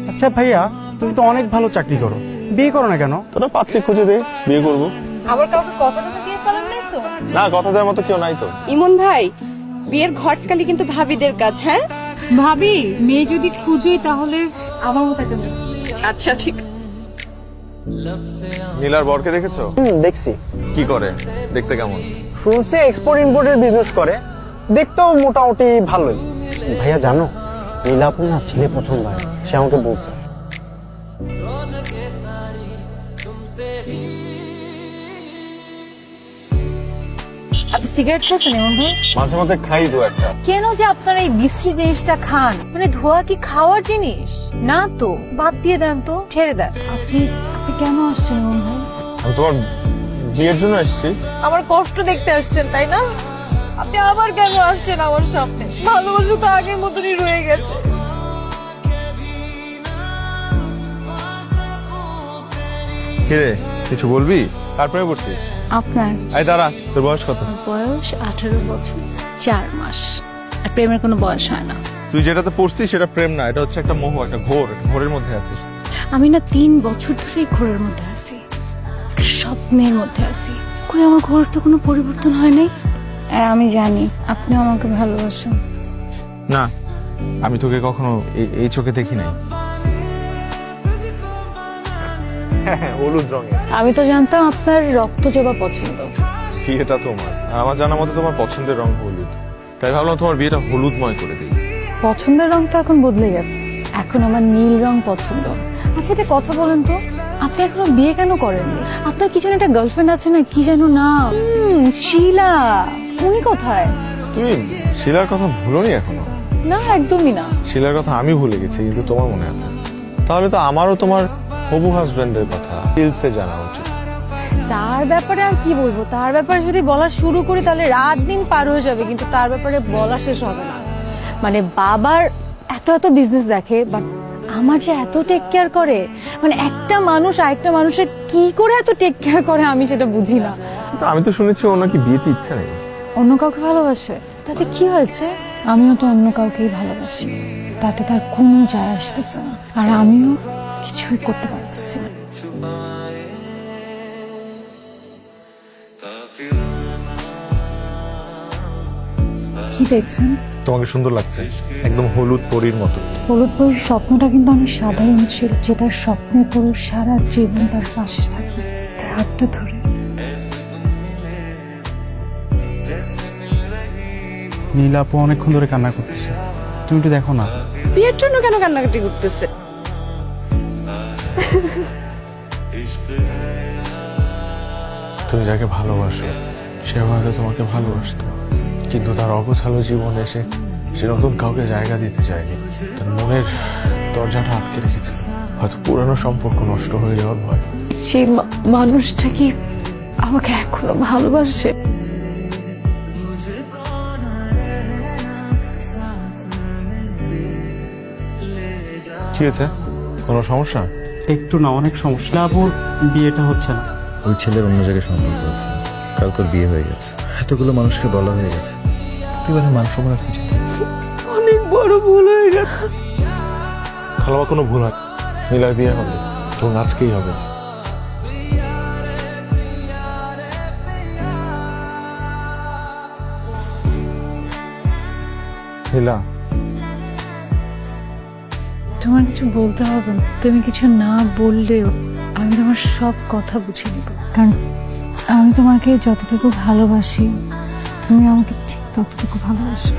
আচ্ছা ভাইয়া, তুমি তো অনেক ভালো চাকরি করো, বিয়ে করো না কেন? তোরা পাত্রী খুঁজে দে, বিয়ে করবো। আবার কাউকে কথা টথা দিয়ে ফেলেন নাই তো? না, কথা দেওয়ার মতো কেউ নাই তো। ইমন ভাই, বিয়ের ঘটকালি কিন্তু ভাবিদের কাজ। হ্যাঁ ভাবি, মেয়ে যদি খুঁজুই তাহলে আমার মতো একটা মেয়ে। আচ্ছা ঠিক। নীলার বরকে দেখেছো? দেখছি। কি করে? দেখতে কেমন? শুনছি এক্সপোর্ট ইম্পোর্টের বিজনেস করে, দেখতেও মোটামুটি ভালোই। ভাইয়া জানো, নীলাপুর না ছেলে পছন্দ হয়, সে আমাকে বলছে। আপনি সিগারেট খাচ্ছেন এমন ভাই? মাঝে মধ্যে খাই দু একটা। কেন যে আপনারা এই বিশ্রী জিনিসটা খান? মানে ধোয়া কি খাওয়ার জিনিস না তো? বাদ দিয়ে দেন তো, ছেড়ে দেন। আপনি আপনি কেন আসছেন এমন ভাই? আমি তোমার বিয়ের জন্য এসেছি। আমার কষ্ট দেখতে আসছেন তাই না? আপনি আবার কেন আসছেন আমার সামনে? ভালোবাসা তো আগের মতনই রয়ে গেছে। কিরে, কিছু বলবি? তারপরে বসছিস? আপনার এই দাঁড়া, তোর বয়স কত? বয়স 18 বছর 4 মাস। আর প্রেমের কোনো বয়স হয় না। তুই যেটাতে পড়ছিস সেটা প্রেম না, এটা হচ্ছে একটা মোহ, একটা ঘোরের মধ্যে আছিস। আমি না 3 বছর ধরে ঘোরের মধ্যে আছি, স্বপ্নের মধ্যে আছি। কই আমার ঘোর তো কোনো পরিবর্তন হয় নাই। আর আমি জানি আপনি আমাকে ভালোবাসেন। না, আমি তোকে কখনো এই চোখে দেখি নাই। হলুদ রঙের। আমি তো জানতাম আপনার রক্ত জবা পছন্দ। বিয়েটা তোমার, আর আমার জানা মতো তোমার পছন্দের রং হলুদ, তাই ভাবলাম তোমার বিয়েটা হলুদময় করে দিই। পছন্দের রং তো এখন বদলে গেছে, এখন আমার নীল রং পছন্দ। আচ্ছা এটা কথা বলেন তো, আপনি এখনো বিয়ে কেন করেননি? আপনার কি যেন একটা গার্লফ্রেন্ড আছে না, কি যেন নাম? শিলা। উনি কোথায়? তুমি শিলার কথা ভুলোনি এখনো? না একদমই না। শিলার কথা আমি ভুলে গেছি, কিন্তু তোমার মনে আছে। তাহলে তো আমারও তোমার হবু হাজবেন্ডের কথা ডিলসে জানা উচিত। তার ব্যাপারে আর কি বলবো? তার ব্যাপারে যদি বলা শুরু করি তাহলে রাত দিন পার হয়ে যাবে, কিন্তু তার ব্যাপারে বলা শেষ হবে না। মানে বাবার এত এত বিজনেস দেখে, বাট আমার যে এত টেক কেয়ার করে, মানে একটা মানুষ আরেকটা মানুষের কি করে এত টেক কেয়ার করে আমি সেটা বুঝি না। তো আমি তো শুনেছি ওর নাকি বিয়েতে ইচ্ছা নেই। অন্য কাউকে ভালোবাসে, তাতে কি হয়েছে? আমিও তো অন্য কাউকেই ভালোবাসি, তাতে তার কোনো যায় আসতেছে না। আর আমিও কিছুই করতে পারতেছি না। কি দেখছেন? তোমাকে সুন্দর লাগছে, একদম হলুদ পরীর মতো। হলুদ পরীর স্বপ্নটা কিন্তু অনেক সাধারণ ছিল, যে তার স্বপ্নের পুরো সারা জীবন তার পাশে থাকবে, তার হাতটা ধরে। নীলাপু অনেকক্ষণ ধরে কান্না করতেছে, তুমি একটু দেখো না। বিয়ের জন্য কেন কান্নাকাটি করতেছে? তুমি যাকে ভালোবাসো সেও হয়তো তোমাকে ভালোবাসতো, কিন্তু তার অগোছালো জীবনে সে নতুন কাউকে জায়গা দিতে চায়নি। তার মনের দরজাটা আটকে রেখেছে, হয়তো পুরানো সম্পর্ক নষ্ট হয়ে যাওয়ার ভয়। সেই মানুষটা কি আমাকে এখনো ভালোবাসে? কি হয়েছে? কোনো সমস্যা? একটু না, অনেক সমস্যা। নীলাপুর বিয়েটা হচ্ছে না। ওই ছেলের অন্য জায়গায় সম্পর্ক আছে, কালকের বিয়ে হয়ে গেছে, এতগুলো মানুষকে বলা হয়ে গেছে। পরিবারের মান সম্মান আর কিছু নেই। অনেক বড় ভুল হয়ে গেছে। খালাবা কোনো ভুল হয়? নীলার বিয়ে হবে এবং আজকেই হবে। নীলা, তোমার কিছু বলতে হবে না। তুমি কিছু না বললেও আমি তোমার সব কথা বুঝে নেব, কারণ আমি তোমাকে যতটুকু ভালোবাসি তুমি আমাকে ঠিক ততটুকু ভালোবাসো।